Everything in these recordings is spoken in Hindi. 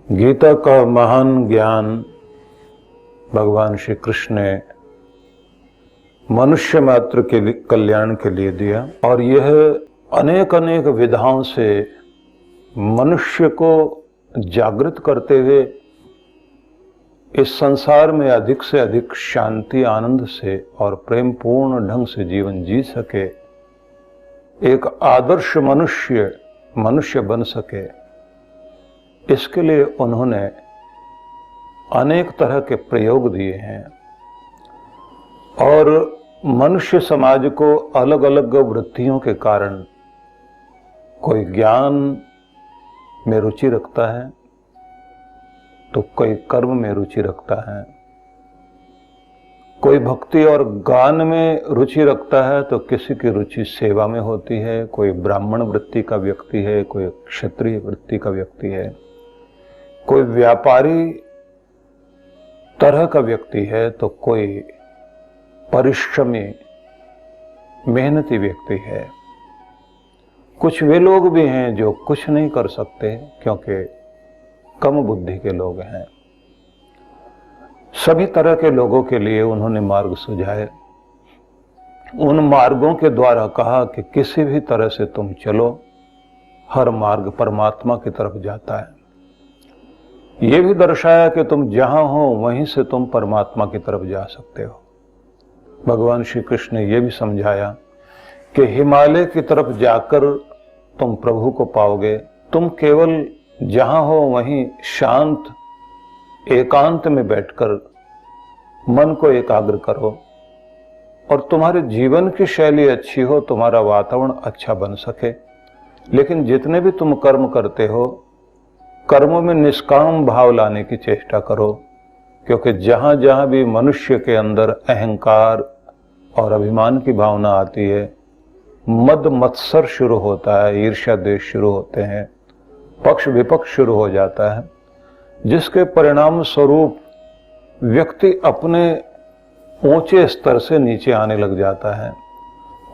गीता का महान ज्ञान भगवान श्री कृष्ण ने मनुष्य मात्र के कल्याण के लिए दिया और यह अनेक अनेक विधाओं से मनुष्य को जागृत करते हुए इस संसार में अधिक से अधिक शांति, आनंद से और प्रेम पूर्ण ढंग से जीवन जी सके, एक आदर्श मनुष्य बन सके, इसके लिए उन्होंने अनेक तरह के प्रयोग दिए हैं और मनुष्य समाज को अलग अलग वृत्तियों के कारण कोई ज्ञान में रुचि रखता है तो कोई कर्म में रुचि रखता है, कोई भक्ति और गान में रुचि रखता है तो किसी की रुचि सेवा में होती है, कोई ब्राह्मण वृत्ति का व्यक्ति है, कोई क्षत्रिय वृत्ति का व्यक्ति है, कोई व्यापारी तरह का व्यक्ति है तो कोई परिश्रमी मेहनती व्यक्ति है। कुछ वे लोग भी हैं जो कुछ नहीं कर सकते क्योंकि कम बुद्धि के लोग हैं। सभी तरह के लोगों के लिए उन्होंने मार्ग सुझाए। उन मार्गों के द्वारा कहा कि किसी भी तरह से तुम चलो, हर मार्ग परमात्मा की तरफ जाता है। यह भी दर्शाया कि तुम जहां हो वहीं से तुम परमात्मा की तरफ जा सकते हो। भगवान श्री कृष्ण ने यह भी समझाया कि हिमालय की तरफ जाकर तुम प्रभु को पाओगे। तुम केवल जहां हो वहीं शांत एकांत में बैठकर मन को एकाग्र करो और तुम्हारे जीवन की शैली अच्छी हो, तुम्हारा वातावरण अच्छा बन सके। लेकिन जितने भी तुम कर्म करते हो, कर्मों में निष्काम भाव लाने की चेष्टा करो, क्योंकि जहां जहां भी मनुष्य के अंदर अहंकार और अभिमान की भावना आती है, मद मत्सर शुरू होता है, ईर्ष्या द्वेष शुरू होते हैं, पक्ष विपक्ष शुरू हो जाता है, जिसके परिणाम स्वरूप व्यक्ति अपने ऊंचे स्तर से नीचे आने लग जाता है।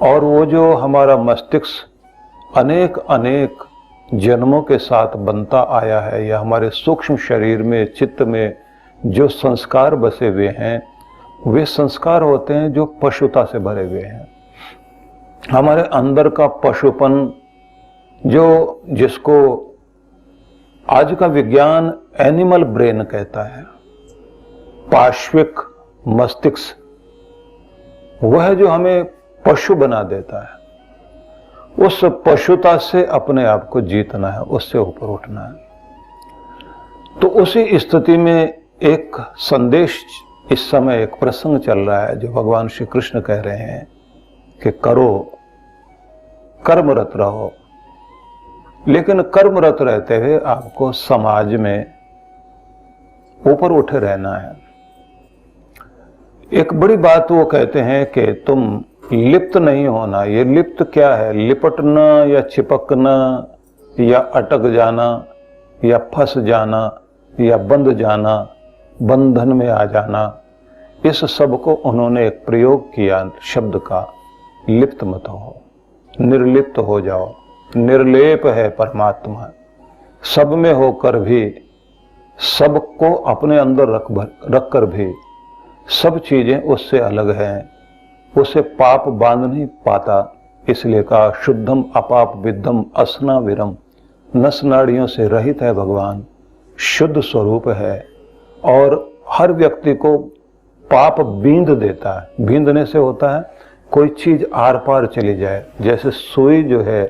और वो जो हमारा मस्तिष्क अनेक अनेक जन्मों के साथ बनता आया है, या हमारे सूक्ष्म शरीर में, चित्त में जो संस्कार बसे हुए हैं, वे संस्कार होते हैं जो पशुता से भरे हुए हैं। हमारे अंदर का पशुपन, जो जिसको आज का विज्ञान एनिमल ब्रेन कहता है, पार्श्विक मस्तिष्क, वह जो हमें पशु बना देता है, उस पशुता से अपने आप को जीतना है, उससे ऊपर उठना है। तो उसी स्थिति में एक संदेश, इस समय एक प्रसंग चल रहा है जो भगवान श्री कृष्ण कह रहे हैं कि करो, कर्मरत रहो, लेकिन कर्मरत रहते हुए आपको समाज में ऊपर उठे रहना है। एक बड़ी बात वो कहते हैं कि तुम लिप्त नहीं होना। ये लिप्त क्या है? लिपटना या चिपकना या अटक जाना या फंस जाना या बंध जाना, बंधन में आ जाना, इस सब को उन्होंने एक प्रयोग किया शब्द का, लिप्त मत हो, निर्लिप्त हो जाओ। निर्लेप है परमात्मा, सब में होकर भी, सबको अपने अंदर रखकर भी सब चीजें उससे अलग हैं, उसे पाप बांध नहीं पाता। इसलिए कहा शुद्धम अपाप विद्धम असना विरम, नस नाड़ियों से रहित है भगवान, शुद्ध स्वरूप है और हर व्यक्ति को पाप बींध देता है। बींधने से होता है कोई चीज आर पार चली जाए, जैसे सुई जो है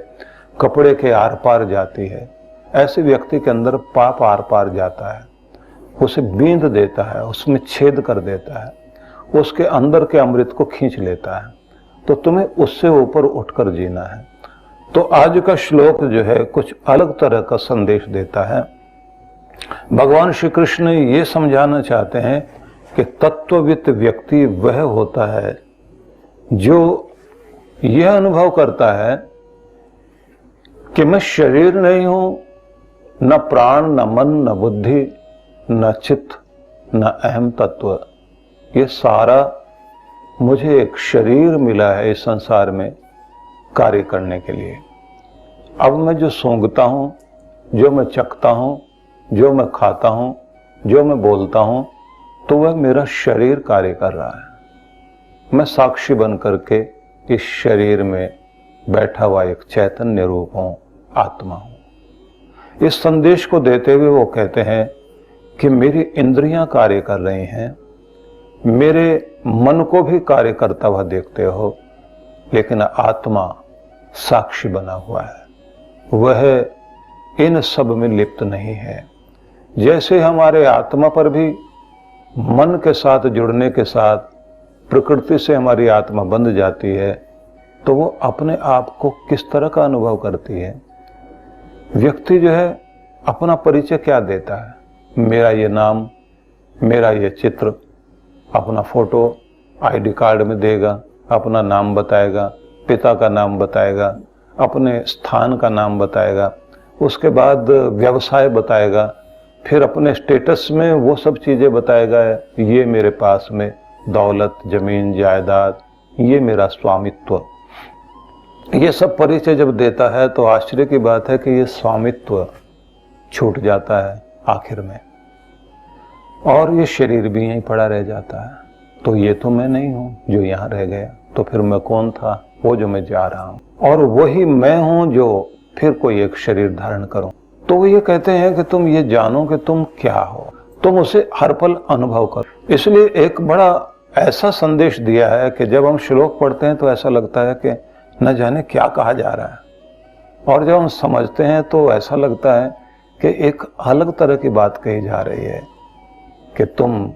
कपड़े के आर पार जाती है, ऐसे व्यक्ति के अंदर पाप आर पार जाता है, उसे बींध देता है, उसमें छेद कर देता है, उसके अंदर के अमृत को खींच लेता है। तो तुम्हें उससे ऊपर उठकर जीना है। तो आज का श्लोक जो है कुछ अलग तरह का संदेश देता है। भगवान श्री कृष्ण ये समझाना चाहते हैं कि तत्वविद व्यक्ति वह होता है जो यह अनुभव करता है कि मैं शरीर नहीं हूं, न प्राण, न मन, न बुद्धि, न चित्त, न अहम तत्व। ये सारा मुझे एक शरीर मिला है इस संसार में कार्य करने के लिए। अब मैं जो सूंघता हूं, जो मैं चखता हूं, जो मैं खाता हूं, जो मैं बोलता हूं, तो वह मेरा शरीर कार्य कर रहा है। मैं साक्षी बन करके इस शरीर में बैठा हुआ एक चैतन्य रूप हूं, आत्मा हूं। इस संदेश को देते हुए वो कहते हैं कि मेरी इंद्रियां कार्य कर रही हैं, मेरे मन को भी कार्य करता हुआ देखते हो, लेकिन आत्मा साक्षी बना हुआ है, वह इन सब में लिप्त नहीं है। जैसे हमारे आत्मा पर भी मन के साथ जुड़ने के साथ प्रकृति से हमारी आत्मा बंध जाती है, तो वो अपने आप को किस तरह का अनुभव करती है। व्यक्ति जो है अपना परिचय क्या देता है, मेरा ये नाम, मेरा ये चित्र, अपना फोटो आईडी कार्ड में देगा, अपना नाम बताएगा, पिता का नाम बताएगा, अपने स्थान का नाम बताएगा, उसके बाद व्यवसाय बताएगा, फिर अपने स्टेटस में वो सब चीज़ें बताएगा, ये मेरे पास में दौलत, जमीन, जायदाद, ये मेरा स्वामित्व। ये सब परिचय जब देता है तो आश्चर्य की बात है कि ये स्वामित्व छूट जाता है आखिर में, और ये शरीर भी यहीं पड़ा रह जाता है। तो ये तो मैं नहीं हूं जो यहाँ रह गया, तो फिर मैं कौन था? वो जो मैं जा रहा हूं, और वही मैं हूं जो फिर कोई एक शरीर धारण करूं। तो वो ये कहते हैं कि तुम ये जानो कि तुम क्या हो, तुम उसे हर पल अनुभव करो। इसलिए एक बड़ा ऐसा संदेश दिया है कि जब हम श्लोक पढ़ते हैं तो ऐसा लगता है कि न जाने क्या कहा जा रहा है, और जब हम समझते हैं तो ऐसा लगता है कि एक अलग तरह की बात कही जा रही है कि तुम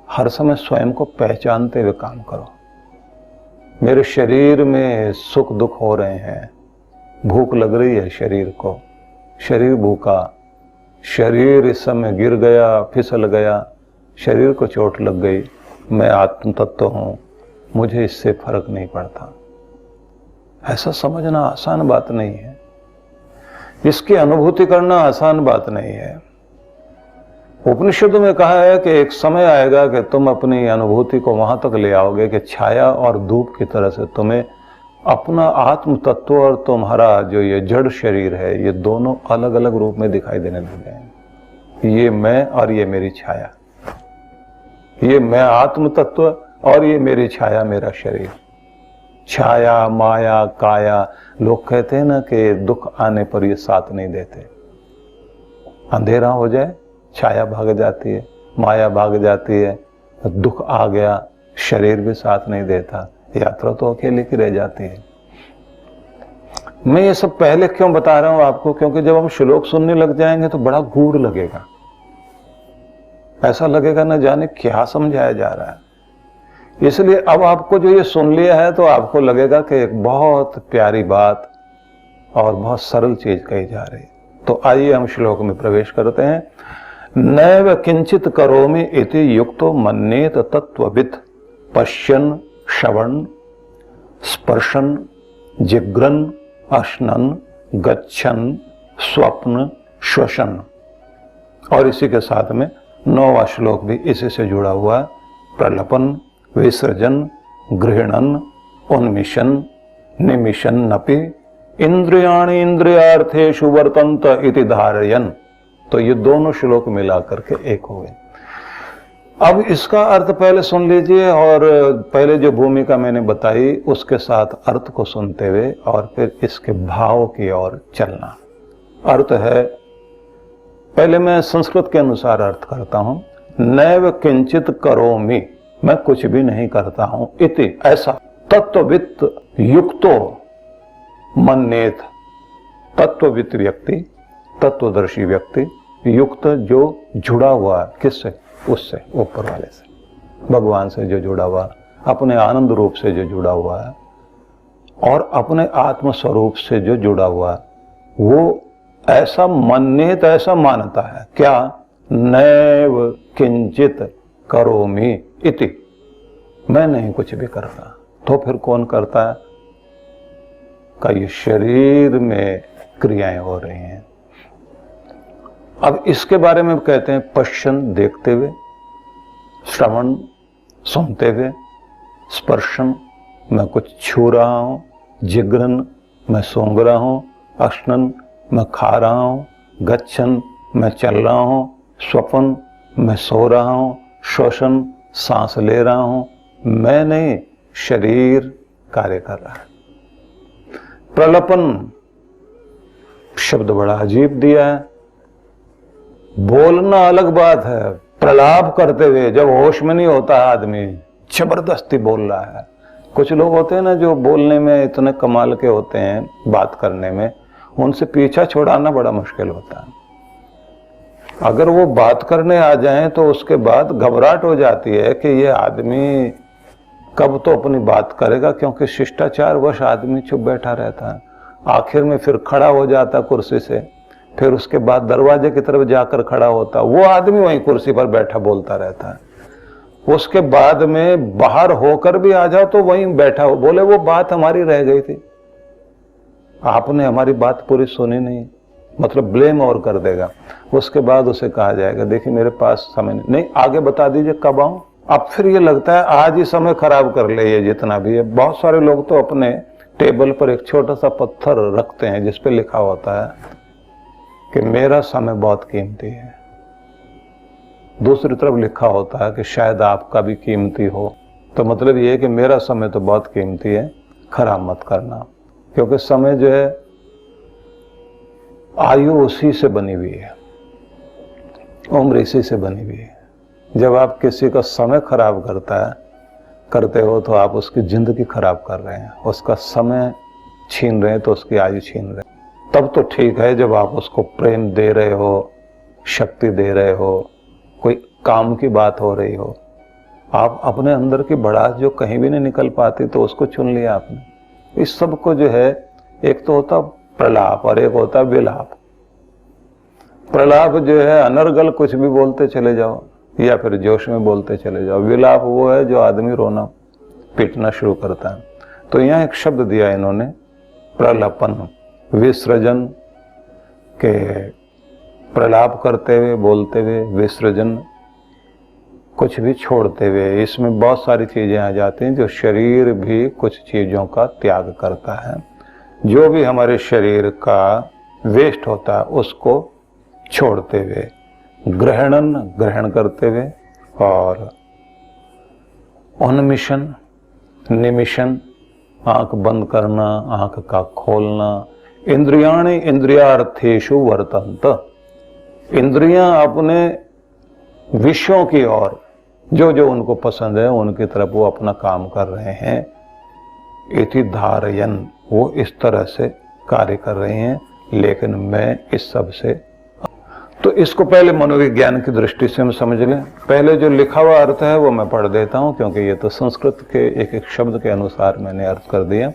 हर समय स्वयं को पहचानते हुए काम करो। मेरे शरीर में सुख दुख हो रहे हैं, भूख लग रही है शरीर को, शरीर भूखा, शरीर इस समय गिर गया, फिसल गया, शरीर को चोट लग गई, मैं आत्म तत्व हूं, मुझे इससे फर्क नहीं पड़ता। ऐसा समझना आसान बात नहीं है, इसकी अनुभूति करना आसान बात नहीं है। उपनिषदों में कहा है कि एक समय आएगा कि तुम अपनी अनुभूति को वहां तक ले आओगे कि छाया और धूप की तरह से तुम्हें अपना आत्म तत्व और तुम्हारा जो ये जड़ शरीर है, ये दोनों अलग अलग रूप में दिखाई देने लग जाएंगे। ये मैं और ये मेरी छाया, ये मैं आत्म तत्व और ये मेरी छाया, मेरा शरीर। छाया, माया, काया, लोग कहते हैं ना कि दुख आने पर ये साथ नहीं देते। अंधेरा हो जाए, छाया भाग जाती है, माया भाग जाती है, दुख आ गया, शरीर भी साथ नहीं देता, यात्रा तो अकेले की रह जाती है। मैं ये सब पहले क्यों बता रहा हूं आपको, क्योंकि जब हम श्लोक सुनने लग जाएंगे तो बड़ा गूढ़ लगेगा, ऐसा लगेगा न जाने क्या समझाया जा रहा है। इसलिए अब आपको जो ये सुन लिया है तो आपको लगेगा कि एक बहुत प्यारी बात और बहुत सरल चीज कही जा रही है। तो आइए हम श्लोक में प्रवेश करते हैं। नैव किंचित करोमि इति युक्तो मन्येत तत्त्ववित् पश्यन् श्रवन् स्पर्शन जिग्रन् अश्नन् गच्छन् स्वप्न श्वसन। और इसी के साथ में 9वां श्लोक भी इसी से जुड़ा हुआ है। प्रलपन विसर्जन गृहणन उन्मिशन निमिशन नपि इंद्रियाणि इंद्रियार्थेषु वर्तन्त इति धारयन्। तो ये दोनों श्लोक मिलाकर के एक हो गए। अब इसका अर्थ पहले सुन लीजिए, और पहले जो भूमिका मैंने बताई उसके साथ अर्थ को सुनते हुए और फिर इसके भाव की ओर चलना। अर्थ है, पहले मैं संस्कृत के अनुसार अर्थ करता हूं। नैव किंचित करोमि, मैं कुछ भी नहीं करता हूं, इति ऐसा, तत्ववित्त युक्तो मन्येत, तत्ववित्त व्यक्ति, तत्वदर्शी व्यक्ति, युक्त जो जुड़ा हुआ है, किससे? उससे, ऊपर वाले से, भगवान से जो जुड़ा हुआ, अपने आनंद रूप से जो जुड़ा हुआ है और अपने आत्म स्वरूप से जो जुड़ा हुआ है, वो ऐसा मन्येत, ऐसा मानता है। क्या? नैव किंचित करोमि इति, मैं नहीं कुछ भी करता। तो फिर कौन करता है? का ये शरीर में क्रियाएं हो रही हैं। अब इसके बारे में कहते हैं पश्चन, देखते हुए, श्रवण, सुनते हुए, स्पर्शन, मैं कुछ छू रहा हूं, जिग्रन, मैं सूंघ रहा हूं, अश्नन, मैं खा रहा हूं, गच्छन, मैं चल रहा हूं, स्वप्न मैं सो रहा हूं, श्वसन सांस ले रहा हूं, मैं नहीं, शरीर कार्य कर रहा है। प्रलपन शब्द बड़ा अजीब दिया है। बोलना अलग बात है, प्रलाप करते हुए जब होश में नहीं होता आदमी जबरदस्ती बोल रहा है। कुछ लोग होते हैं ना जो बोलने में इतने कमाल के होते हैं, बात करने में, उनसे पीछा छुड़ाना बड़ा मुश्किल होता है। अगर वो बात करने आ जाएं तो उसके बाद घबराहट हो जाती है कि ये आदमी कब तो अपनी बात करेगा, क्योंकि शिष्टाचार वश आदमी चुप बैठा रहता है। आखिर में फिर खड़ा हो जाता कुर्सी से, फिर उसके बाद दरवाजे की तरफ जाकर खड़ा होता, वो आदमी वहीं कुर्सी पर बैठा बोलता रहता है। उसके बाद में बाहर होकर भी आ जाओ तो वहीं बैठा हो, बोले वो बात हमारी रह गई थी, आपने हमारी बात पूरी सुनी नहीं, मतलब ब्लेम और कर देगा। उसके बाद उसे कहा जाएगा देखिए मेरे पास समय नहीं, आगे बता दीजिए कब आऊं। अब फिर ये लगता है आज ही समय खराब कर ले, ये जितना भी है। बहुत सारे लोग तो अपने टेबल पर एक छोटा सा पत्थर रखते हैं जिस पे लिखा होता है कि मेरा समय बहुत कीमती है। दूसरी तरफ लिखा होता है कि शायद आपका भी कीमती हो। तो मतलब ये है कि मेरा समय तो बहुत कीमती है, खराब मत करना, क्योंकि समय जो है आयु उसी से बनी हुई है, उम्र इसी से बनी हुई है। जब आप किसी का समय खराब करते हो तो आप उसकी जिंदगी खराब कर रहे हैं, उसका समय छीन रहे हैं तो उसकी आयु छीन रहे हैं। तब तो ठीक है जब आप उसको प्रेम दे रहे हो, शक्ति दे रहे हो, कोई काम की बात हो रही हो। आप अपने अंदर की भड़ास जो कहीं भी नहीं निकल पाती तो उसको चुन लिया आपने। इस सब को जो है, एक तो होता प्रलाप और एक होता विलाप। प्रलाप जो है अनर्गल कुछ भी बोलते चले जाओ या फिर जोश में बोलते चले जाओ। विलाप वो है जो आदमी रोना पीटना शुरू करता है। तो यहाँ एक शब्द दिया इन्होंने, प्रलपन, विसर्जन के, प्रलाप करते हुए, बोलते हुए, विसर्जन कुछ भी छोड़ते हुए। इसमें बहुत सारी चीजें आ जाती हैं। जो शरीर भी कुछ चीजों का त्याग करता है, जो भी हमारे शरीर का वेस्ट होता है उसको छोड़ते हुए, ग्रहणन ग्रहण करते हुए, और उन्मिशन, निमिशन, आंख बंद करना, आंख का खोलना। इंद्रियाणि इंद्रियार्थेषु वर्तन्त, इंद्रियां अपने विषयों की ओर, जो जो उनको पसंद है उनकी तरफ वो अपना काम कर रहे हैं। इति धारयन, वो इस तरह से कार्य कर रहे हैं, लेकिन मैं इस सब से। तो इसको पहले मनोविज्ञान की दृष्टि से हम समझ लें। पहले जो लिखा हुआ अर्थ है वो मैं पढ़ देता हूं, क्योंकि ये तो संस्कृत के एक एक शब्द के अनुसार मैंने अर्थ कर दिया।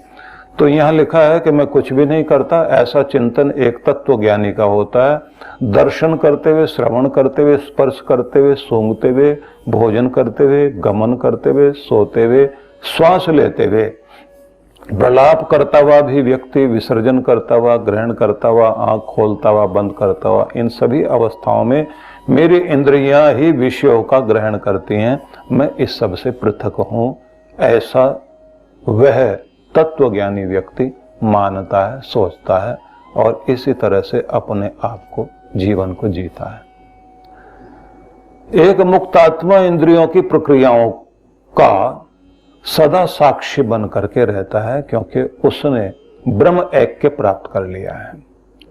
तो यहाँ लिखा है कि मैं कुछ भी नहीं करता, ऐसा चिंतन एक तत्व ज्ञानी का होता है। दर्शन करते हुए, श्रवण करते हुए, स्पर्श करते हुए, सूंघते हुए, भोजन करते हुए, गमन करते हुए, सोते हुए, श्वास लेते हुए, प्रलाप करता हुआ भी व्यक्ति, विसर्जन करता हुआ, ग्रहण करता हुआ, आंख खोलता हुआ, बंद करता हुआ, इन सभी अवस्थाओं में मेरी इंद्रियां ही विषयों का ग्रहण करती हैं। मैं इस सब से पृथक हूं, ऐसा वह तत्वज्ञानी व्यक्ति मानता है, सोचता है, और इसी तरह से अपने आप को, जीवन को जीता है। एक मुक्तात्मा इंद्रियों की प्रक्रियाओं का सदा साक्षी बन करके रहता है, क्योंकि उसने ब्रह्म ऐक्य प्राप्त कर लिया है।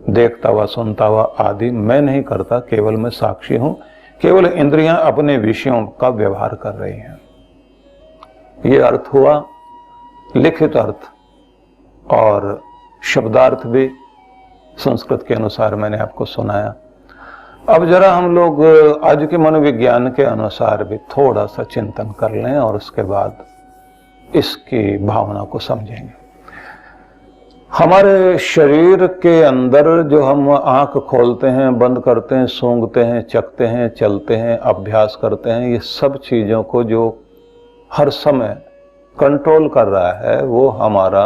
देखता हुआ, सुनता हुआ आदि मैं नहीं करता, केवल मैं साक्षी हूं। केवल इंद्रियां अपने विषयों का व्यवहार कर रही हैं। ये अर्थ हुआ लिखित अर्थ, और शब्दार्थ भी संस्कृत के अनुसार मैंने आपको सुनाया। अब जरा हम लोग आज के मनोविज्ञान के अनुसार भी थोड़ा सा चिंतन कर लें और उसके बाद इसकी भावना को समझेंगे। हमारे शरीर के अंदर जो हम आंख खोलते हैं, बंद करते हैं, सूंघते हैं, चखते हैं, चलते हैं, अभ्यास करते हैं, ये सब चीजों को जो हर समय कंट्रोल कर रहा है वो हमारा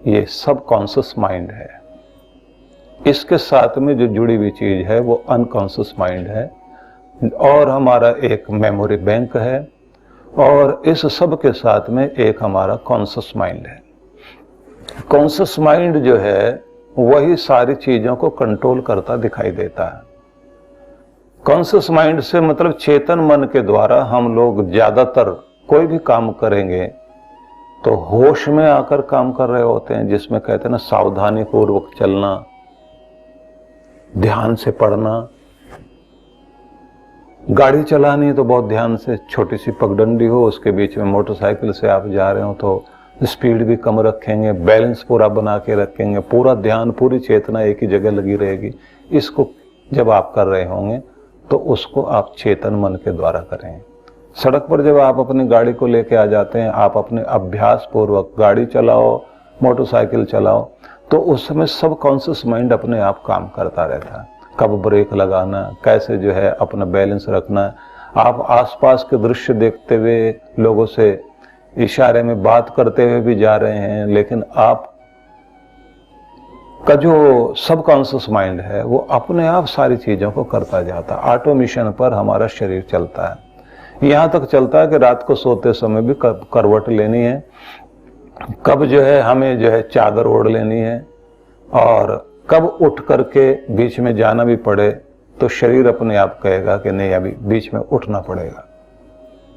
ये सब कॉन्शियस माइंड है। इसके साथ में जो जुड़ी हुई चीज है वो अनकॉन्शियस माइंड है, और हमारा एक मेमोरी बैंक है, और इस सब के साथ में एक हमारा कॉन्शियस माइंड है। कॉन्शियस माइंड जो है वही सारी चीजों को कंट्रोल करता दिखाई देता है। कॉन्शियस माइंड से मतलब चेतन मन के द्वारा हम लोग ज्यादातर कोई भी काम करेंगे तो होश में आकर काम कर रहे होते हैं, जिसमें कहते हैं ना सावधानी पूर्वक चलना, ध्यान से पढ़ना। गाड़ी चलानी तो बहुत ध्यान से, छोटी सी पगडंडी हो उसके बीच में मोटरसाइकिल से आप जा रहे हो तो स्पीड भी कम रखेंगे, बैलेंस पूरा बना के रखेंगे, पूरा ध्यान पूरी चेतना एक ही जगह लगी रहेगी। इसको जब आप कर रहे होंगे तो उसको आप चेतन मन के द्वारा करें। सड़क पर जब आप अपनी गाड़ी को लेके आ जाते हैं, आप अपने अभ्यास पूर्वक गाड़ी चलाओ, मोटरसाइकिल चलाओ, तो उस समय सब कॉन्शियस माइंड अपने आप काम करता रहता है। कब ब्रेक लगाना, कैसे जो है अपना बैलेंस रखना। आप आसपास के दृश्य देखते हुए लोगों से इशारे में बात करते हुए भी जा रहे हैं, लेकिन आप का जो सबकॉन्शियस माइंड है वो अपने आप सारी चीजों को करता जाता है। ऑटोमेशन पर हमारा शरीर चलता है। यहाँ तक चलता है कि रात को सोते समय भी करवट लेनी है, कब जो है हमें जो है चादर ओढ़ लेनी है, और कब उठ करके बीच में जाना भी पड़े तो शरीर अपने आप कहेगा कि नहीं अभी बीच में उठना पड़ेगा।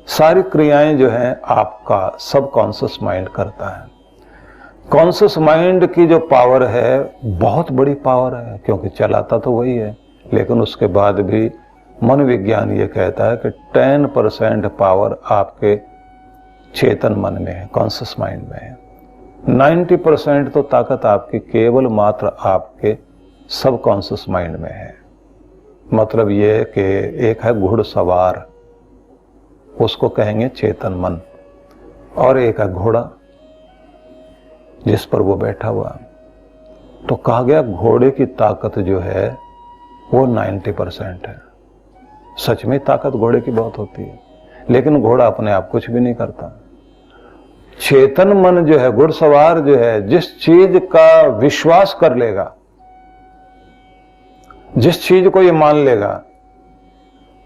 सारी क्रियाएं जो है आपका सबकॉन्शियस माइंड करता है। कॉन्शियस माइंड की जो पावर है बहुत बड़ी पावर है, क्योंकि चलाता तो वही है, लेकिन उसके बाद भी मन विज्ञान ये कहता है कि 10% पावर आपके चेतन मन में है, कॉन्शियस माइंड में है। 90% तो ताकत आपकी केवल मात्र आपके सबकॉन्शियस माइंड में है। मतलब ये कि एक है घुड़सवार, उसको कहेंगे चेतन मन, और एक है घोड़ा जिस पर वो बैठा हुआ। तो कहा गया घोड़े की ताकत जो है वो 90% है। सच में ताकत घोड़े की बहुत होती है, लेकिन घोड़ा अपने आप कुछ भी नहीं करता। चेतन मन जो है, घुड़सवार जो है, जिस चीज का विश्वास कर लेगा, जिस चीज को ये मान लेगा,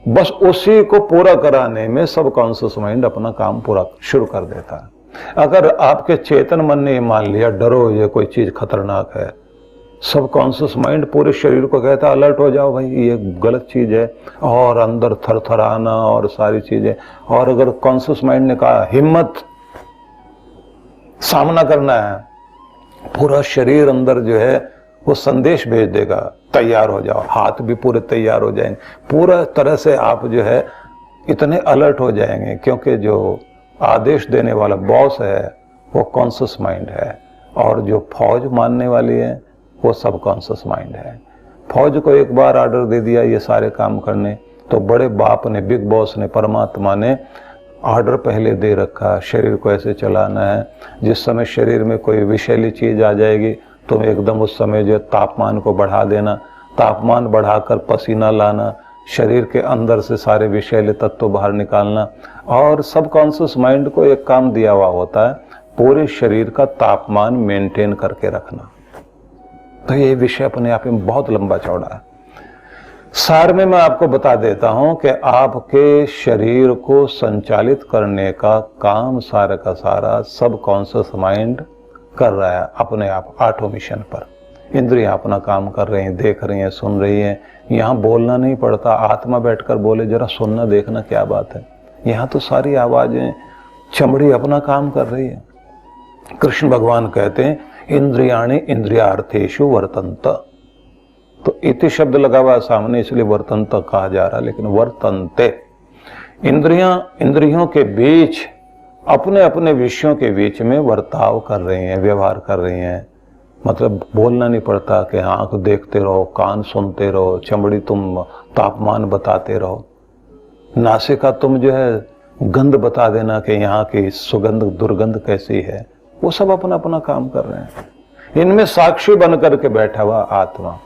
बस उसी को पूरा कराने में सबकॉन्शियस माइंड अपना काम पूरा शुरू कर देता है। अगर आपके चेतन मन ने मान लिया डरो ये कोई चीज खतरनाक है, सबकॉन्शियस माइंड पूरे शरीर को कहता है अलर्ट हो जाओ भाई ये गलत चीज है, और अंदर थरथराना और सारी चीजें। और अगर कॉन्शियस माइंड ने कहा हिम्मत, सामना करना है, पूरा शरीर अंदर जो है वो संदेश भेज देगा तैयार हो जाओ, हाथ भी पूरे तैयार हो जाएंगे, पूरा तरह से आप जो है इतने अलर्ट हो जाएंगे, क्योंकि जो आदेश देने वाला बॉस है वो कॉन्शियस माइंड है, और जो फौज मानने वाली है वो सबकॉन्शियस माइंड है। फौज को एक बार ऑर्डर दे दिया ये सारे काम करने, तो बड़े बाप ने, बिग बॉस ने, परमात्मा ने ऑर्डर पहले दे रखा, शरीर को ऐसे चलाना है। जिस समय शरीर में कोई विषैली चीज आ जाएगी तो एकदम उस समय जो तापमान को बढ़ा देना, तापमान बढ़ाकर पसीना लाना, शरीर के अंदर से सारे विषैले तत्व बाहर निकालना। और सबकॉन्शियस माइंड को एक काम दिया हुआ होता है, पूरे शरीर का तापमान मेंटेन करके रखना। तो ये विषय अपने आप में बहुत लंबा चौड़ा है। सार में मैं आपको बता देता हूं कि आपके शरीर को संचालित करने का काम सारा का सारा सबकॉन्शियस माइंड कर रहा है अपने आप, ऑटोमेशन पर। इंद्रियां अपना काम कर रही हैं, देख रही हैं, सुन रही हैं। यहाँ बोलना नहीं पड़ता, आत्मा बैठकर बोले जरा सुनना देखना क्या बात है। यहाँ तो सारी आवाजें, चमड़ी अपना काम कर रही है। कृष्ण भगवान कहते हैं इंद्रियाणि इंद्रियार्थेषु वर्तन्त। तो इति शब्द लगा हुआ सामने, इसलिए वर्तन्त कहा जा रहा, लेकिन वर्तन्ते। इंद्रियों के बीच अपने अपने विषयों के बीच में वर्ताव कर रही हैं, व्यवहार कर रही हैं। मतलब बोलना नहीं पड़ता कि आंख देखते रहो, कान सुनते रहो, चमड़ी तुम तापमान बताते रहो, नासिका तुम जो है गंध बता देना कि यहाँ की सुगंध दुर्गंध कैसी है। वो सब अपना अपना काम कर रहे हैं, इनमें साक्षी बन करके बैठा हुआ आत्मा।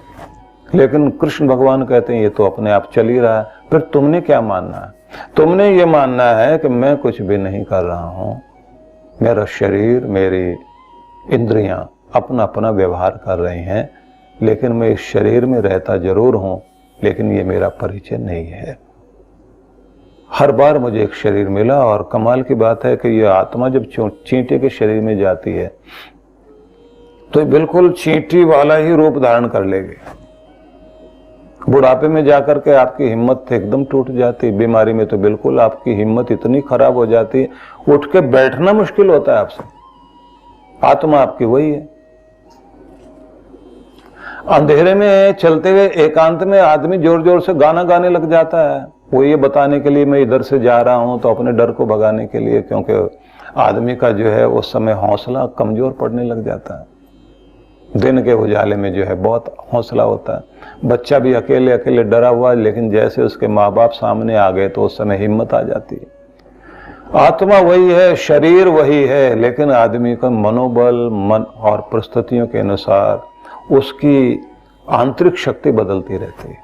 लेकिन कृष्ण भगवान कहते हैं ये तो अपने आप चल ही रहा है। फिर तुमने क्या मानना है? तुमने ये मानना है कि मैं कुछ भी नहीं कर रहा हूं, मेरा शरीर, मेरी इंद्रियां अपना अपना व्यवहार कर रही हैं, लेकिन मैं इस शरीर में रहता जरूर हूं, लेकिन ये मेरा परिचय नहीं है। हर बार मुझे एक शरीर मिला, और कमाल की बात है कि ये आत्मा जब चींटी के शरीर में जाती है तो बिल्कुल चींटी वाला ही रूप धारण कर लेगी। बुढ़ापे में जाकर के आपकी हिम्मत एकदम टूट जाती, बीमारी में तो बिल्कुल आपकी हिम्मत इतनी खराब हो जाती, उठ के बैठना मुश्किल होता है आपसे। आत्मा आपकी वही है। अंधेरे में चलते हुए एकांत में आदमी जोर जोर से गाना गाने लग जाता है, वो ये बताने के लिए मैं इधर से जा रहा हूं, तो अपने डर को भगाने के लिए, क्योंकि आदमी का जो है उस समय हौसला कमजोर पड़ने लग जाता है। दिन के उजाले में जो है बहुत हौसला होता है। बच्चा भी अकेले अकेले डरा हुआ है, लेकिन जैसे उसके माँ बाप सामने आ गए तो उस समय हिम्मत आ जाती है। आत्मा वही है, शरीर वही है, लेकिन आदमी का मनोबल, मन और परिस्थितियों के अनुसार उसकी आंतरिक शक्ति बदलती रहती है।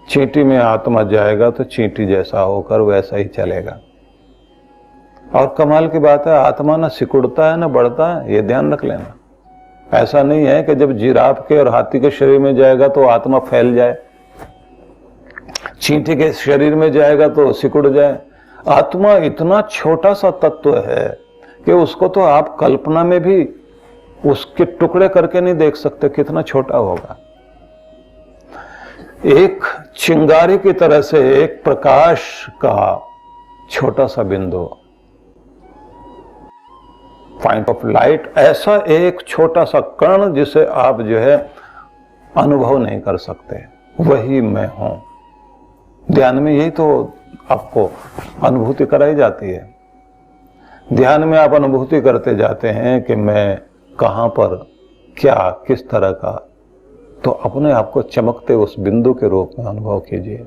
चींटी में आत्मा जाएगा तो चींटी जैसा होकर वैसा ही चलेगा। और कमाल की बात है, आत्मा ना सिकुड़ता है ना बढ़ता है, ये ध्यान रख लेना। ऐसा नहीं है कि जब जिराफ के और हाथी के शरीर में जाएगा तो आत्मा फैल जाए, चींटी के शरीर में जाएगा तो सिकुड़ जाए। आत्मा इतना छोटा सा तत्व है कि उसको तो आप कल्पना में भी उसके टुकड़े करके नहीं देख सकते, कितना छोटा होगा। एक चिंगारी की तरह से एक प्रकाश का छोटा सा बिंदु, पॉइंट ऑफ लाइट, ऐसा एक छोटा सा कण जिसे आप जो है अनुभव नहीं कर सकते, वही मैं हूं। ध्यान में यही तो आपको अनुभूति कराई जाती है। ध्यान में आप अनुभूति करते जाते हैं कि मैं कहां पर, क्या, किस तरह का, तो अपने आप को चमकते उस बिंदु के रूप में अनुभव कीजिए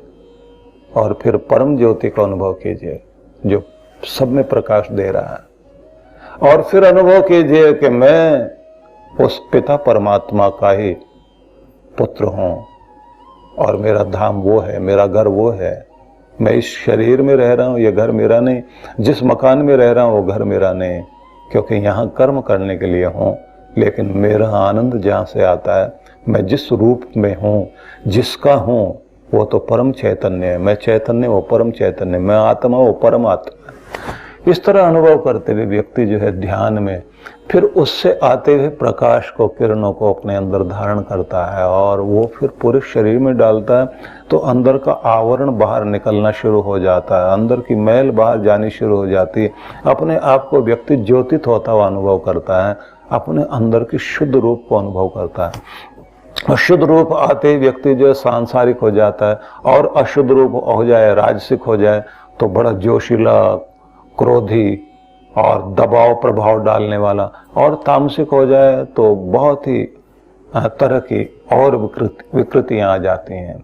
और फिर परम ज्योति का अनुभव कीजिए जो सब में प्रकाश दे रहा है। और फिर अनुभव कीजिए कि मैं उस पिता परमात्मा का ही पुत्र हूं और मेरा धाम वो है, मेरा घर वो है। मैं इस शरीर में रह रहा हूं, ये घर मेरा नहीं। जिस मकान में रह रहा हूं वो घर मेरा नहीं, क्योंकि यहां कर्म करने के लिए हूं, लेकिन मेरा आनंद जहां से आता है, मैं जिस रूप में हूं, जिसका हूं, वो तो परम चैतन्य है। मैं चैतन्य, वो परम चैतन्य, मैं आत्मा, वो परमात्मा। इस तरह अनुभव करते हुए व्यक्ति जो है ध्यान में फिर उससे आते हुए प्रकाश को, किरणों को अपने अंदर धारण करता है और वो फिर पूरे शरीर में डालता है, तो अंदर का आवरण बाहर निकलना शुरू हो जाता है, अंदर की मैल बाहर जानी शुरू हो जाती है। अपने आप को व्यक्ति ज्योतित होता हुआ अनुभव करता है, अपने अंदर की शुद्ध रूप को अनुभव करता है। अशुद्ध रूप आते ही व्यक्ति जो है सांसारिक हो जाता है, और अशुद्ध रूप हो जाए, राजसिक हो जाए, तो बड़ा जोशीला, क्रोधी और दबाव प्रभाव डालने वाला, और तामसिक हो जाए तो बहुत ही तरह की और विकृतियां आ जाती हैं।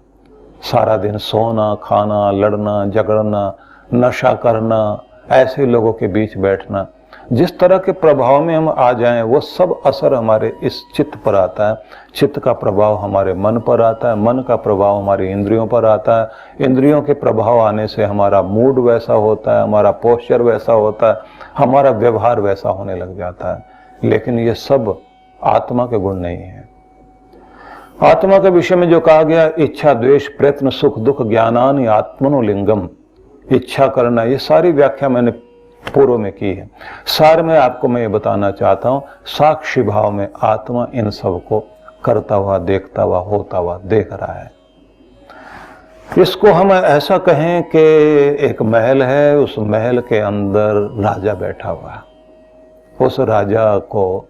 सारा दिन सोना, खाना, लड़ना, झगड़ना, नशा करना, ऐसे लोगों के बीच बैठना, जिस तरह के प्रभाव में हम आ जाएं वो सब असर हमारे इस चित्त पर आता है। चित्त का प्रभाव हमारे मन पर आता है, मन का प्रभाव हमारी इंद्रियों पर आता है, इंद्रियों के प्रभाव आने से हमारा मूड वैसा होता है, हमारा पोस्चर वैसा होता है, हमारा व्यवहार वैसा होने लग जाता है। लेकिन ये सब आत्मा के गुण नहीं है। आत्मा के विषय में जो कहा गया, इच्छा, द्वेष, प्रयत्न, सुख, दुख, ज्ञानानि आत्मनोलिंगम, इच्छा करना, ये सारी व्याख्या मैंने पूर्व में की है। सार में आपको मैं ये बताना चाहता हूं, साक्षी भाव में आत्मा इन सब को करता हुआ, देखता हुआ, होता हुआ देख रहा है। इसको हम ऐसा कहें कि एक महल है, उस महल के अंदर राजा बैठा हुआ है। उस राजा को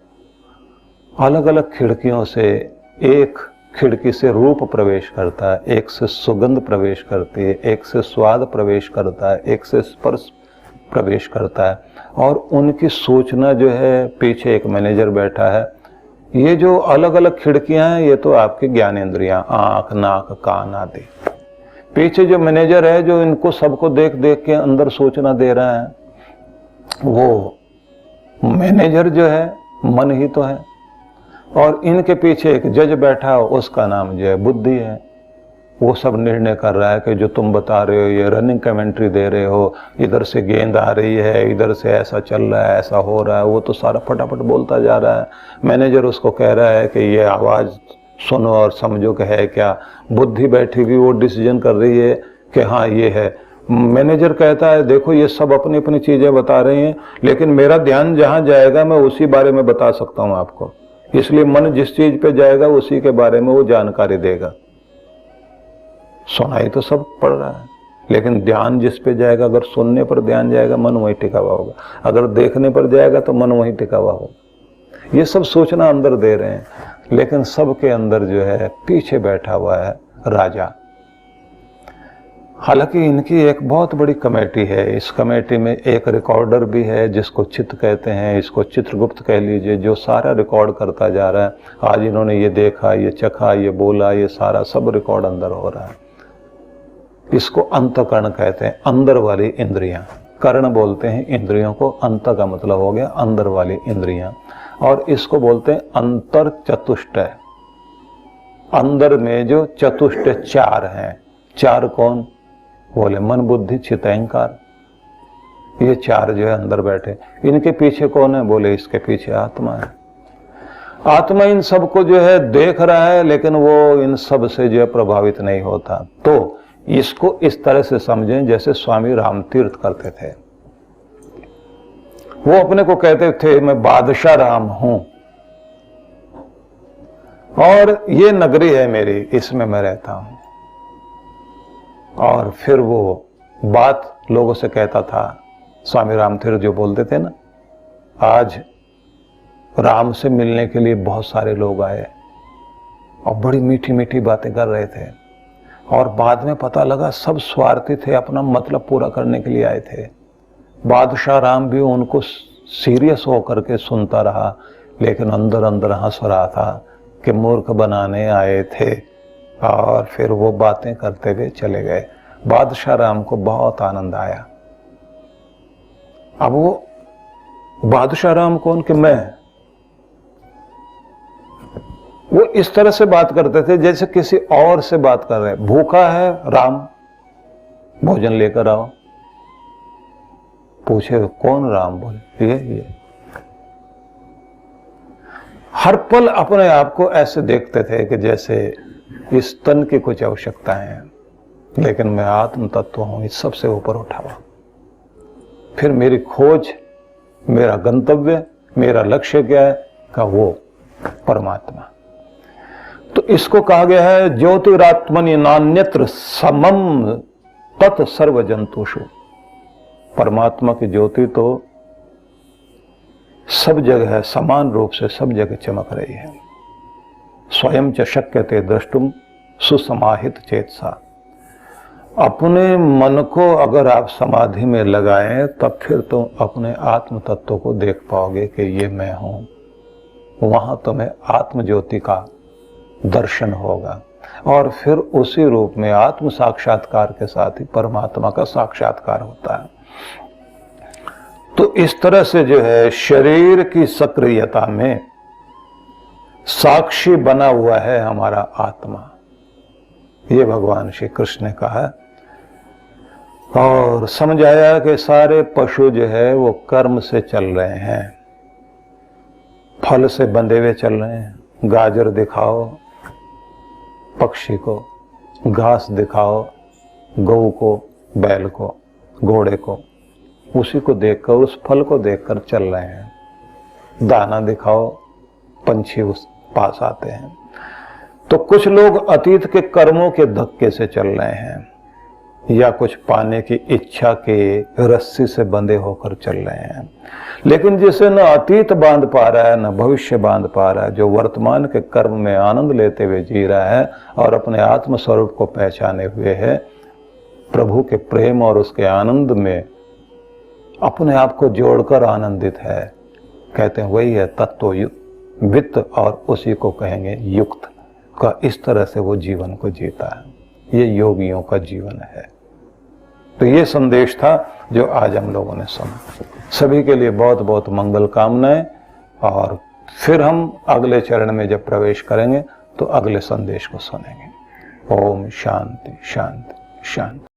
अलग अलग खिड़कियों से, एक खिड़की से रूप प्रवेश करता है, एक से सुगंध प्रवेश करती है, एक से स्वाद प्रवेश करता है, एक से स्पर्श प्रवेश करता है, और उनकी सूचना जो है, पीछे एक मैनेजर बैठा है। ये जो अलग अलग खिड़कियां हैं, ये तो आपकी ज्ञानेंद्रियां, आंख, नाक, कान आदि। पीछे जो मैनेजर है, जो इनको सबको देख देख के अंदर सूचना दे रहा है, वो मैनेजर जो है मन ही तो है। और इनके पीछे एक जज बैठा है, उसका नाम जो है बुद्धि है। वो सब निर्णय कर रहा है कि जो तुम बता रहे हो, ये रनिंग कमेंट्री दे रहे हो, इधर से गेंद आ रही है, इधर से ऐसा चल रहा है, ऐसा हो रहा है, वो तो सारा फटाफट बोलता जा रहा है। मैनेजर उसको कह रहा है कि ये आवाज़ सुनो और समझो कि है क्या। बुद्धि बैठी हुई वो डिसीजन कर रही है कि हाँ ये है। मैनेजर कहता है देखो ये सब अपनी अपनी चीज़ें बता रही हैं, लेकिन मेरा ध्यान जहाँ जाएगा मैं उसी बारे में बता सकता हूँ आपको, इसलिए मन जिस चीज़ पे जाएगा उसी के बारे में वो जानकारी देगा। सुनाई तो सब पड़ रहा है, लेकिन ध्यान जिस पे जाएगा, अगर सुनने पर ध्यान जाएगा मन वहीं टिका हुआ होगा, अगर देखने पर जाएगा तो मन वहीं टिका हुआ होगा। ये सब सूचना अंदर दे रहे हैं, लेकिन सबके अंदर जो है पीछे बैठा हुआ है राजा। हालांकि इनकी एक बहुत बड़ी कमेटी है, इस कमेटी में एक रिकॉर्डर भी है जिसको चित्त कहते हैं, इसको चित्रगुप्त कह लीजिए, जो सारा रिकॉर्ड करता जा रहा है। आज इन्होंने ये देखा, ये चखा, ये बोला, ये सारा सब रिकॉर्ड अंदर हो रहा है। इसको अंतःकरण कहते हैं, अंदर वाली इंद्रियां। कर्ण बोलते हैं इंद्रियों को, अंत का मतलब हो गया अंदर वाली इंद्रियां, और इसको बोलते हैं अंतर चतुष्टय। अंदर में जो चतुष्टय चार हैं, चार कौन? बोले मन बुद्धि चित्त अहंकार, ये चार जो है अंदर बैठे। इनके पीछे कौन है? बोले इसके पीछे आत्मा है। आत्मा इन सबको जो है देख रहा है, लेकिन वो इन सब से जो है प्रभावित नहीं होता। तो इसको इस तरह से समझें जैसे स्वामी रामतीर्थ करते थे। वो अपने को कहते थे मैं बादशाह राम हूं, और ये नगरी है मेरी, इसमें मैं रहता हूं। और फिर वो बात लोगों से कहता था। स्वामी रामतीर्थ जो बोलते थे ना, आज राम से मिलने के लिए बहुत सारे लोग आए और बड़ी मीठी मीठी बातें कर रहे थे, और बाद में पता लगा सब स्वार्थी थे, अपना मतलब पूरा करने के लिए आए थे। बादशाह राम भी उनको सीरियस होकर के सुनता रहा, लेकिन अंदर अंदर हंस रहा था कि मूर्ख बनाने आए थे, और फिर वो बातें करते हुए चले गए। बादशाह राम को बहुत आनंद आया। अब वो बादशाह राम कौन कि मैं, वो इस तरह से बात करते थे जैसे किसी और से बात कर रहे हैं। भूखा है राम, भोजन लेकर आओ। पूछे कौन राम? बोले ये। हर पल अपने आप को ऐसे देखते थे कि जैसे इस तन की कुछ आवश्यकताएं हैं, लेकिन मैं आत्म तत्व हूं, इस सबसे ऊपर उठा हुआ। फिर मेरी खोज, मेरा गंतव्य, मेरा लक्ष्य क्या है? का वो परमात्मा। तो इसको कहा गया है ज्योतिरात्मनि नान्यत्र समम तत् सर्व जंतुषु। परमात्मा की ज्योति तो सब जगह है, समान रूप से सब जगह चमक रही है। स्वयं च शक्यते द्रष्टुम सुसमाहित चेतसा। अपने मन को अगर आप समाधि में लगाएं, तब फिर तुम अपने आत्म तत्व को देख पाओगे कि ये मैं हूं। वहां तुम्हें आत्म ज्योति का दर्शन होगा, और फिर उसी रूप में आत्म साक्षात्कार के साथ ही परमात्मा का साक्षात्कार होता है। तो इस तरह से जो है शरीर की सक्रियता में साक्षी बना हुआ है हमारा आत्मा, ये भगवान श्री कृष्ण ने कहा। और समझाया कि सारे पशु जो है वो कर्म से चल रहे हैं, फल से बंधे हुए चल रहे हैं। गाजर दिखाओ पक्षी को, घास दिखाओ गऊ को, बैल को, घोड़े को, उसी को देखकर, उस फल को देखकर चल रहे हैं। दाना दिखाओ, पंछी उस पास आते हैं। तो कुछ लोग अतीत के कर्मों के धक्के से चल रहे हैं, या कुछ पाने की इच्छा के रस्सी से बंधे होकर चल रहे हैं। लेकिन जिसे न अतीत बांध पा रहा है, न भविष्य बांध पा रहा है, जो वर्तमान के कर्म में आनंद लेते हुए जी रहा है और अपने आत्म स्वरूप को पहचाने हुए है, प्रभु के प्रेम और उसके आनंद में अपने आप को जोड़कर आनंदित है, कहते हैं वही है तत्ववित्त, और उसी को कहेंगे युक्त का। इस तरह से वो जीवन को जीता है। ये योगियों का जीवन है। तो ये संदेश था जो आज हम लोगों ने सुना। सभी के लिए बहुत बहुत मंगल कामनाएं, और फिर हम अगले चरण में जब प्रवेश करेंगे तो अगले संदेश को सुनेंगे। ओम शांति शांति शांति।